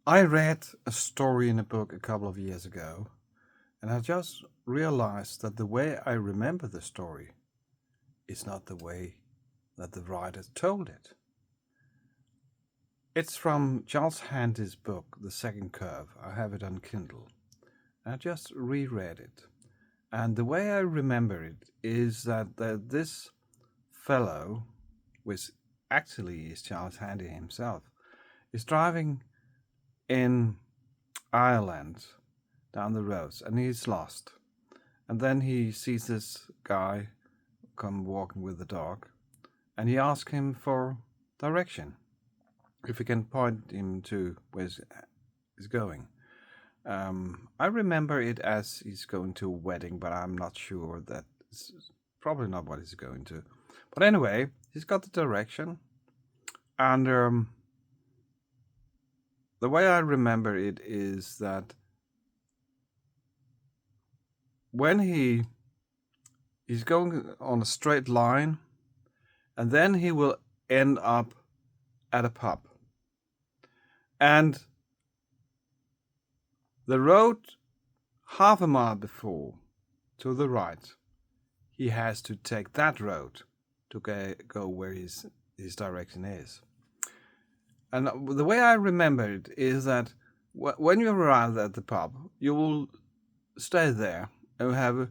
I read a story in a book a couple of years ago, and I just realized that the way I remember the story is not the way that the writer told it. It's from Charles Handy's book, The Second Curve. I have it on Kindle. I just reread it. And the way I remember it is that this fellow, which actually is Charles Handy himself, is driving in Ireland down the roads and he's lost. And then he sees this guy come walking with the dog and he asks him for direction, if he can point him to where he's going. I remember it as he's going to a wedding, but I'm not sure that it's probably not what he's going to. But anyway, he's got the direction, and the way I remember it is that when he's going on a straight line, and then he will end up at a pub, and the road half a mile before to the right, he has to take that road to go where his direction is. And the way I remember it is that when you arrive at the pub, you will stay there and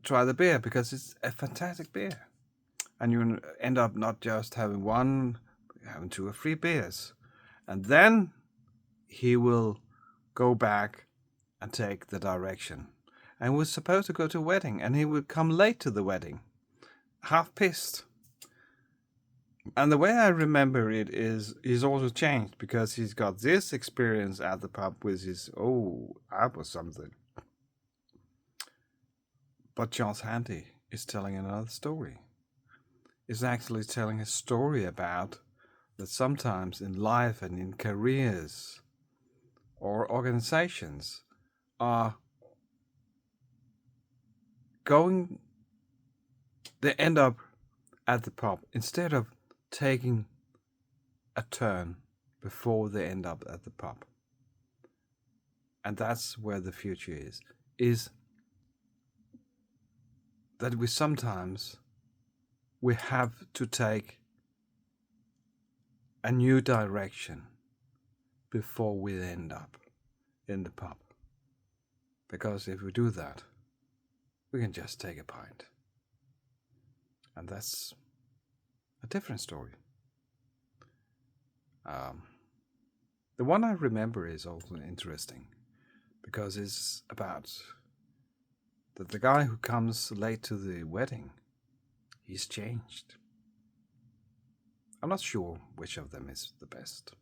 try the beer because it's a fantastic beer, and you end up not just having one, having two or three beers, and then he will go back and take the direction. And was supposed to go to a wedding, and he would come late to the wedding, half pissed. And the way I remember it is he's also changed because he's got this experience at the pub with his, that was something. But Charles Handy is telling another story. Is actually telling a story about that sometimes in life and in careers or organizations are they end up at the pub instead of taking a turn before they end up at the pub. And that's where the future is that we have to take a new direction before we end up in the pub. Because if we do that, we can just take a pint. And that's a different story. The one I remember is also interesting because it's about that the guy who comes late to the wedding, he's changed. I'm not sure which of them is the best.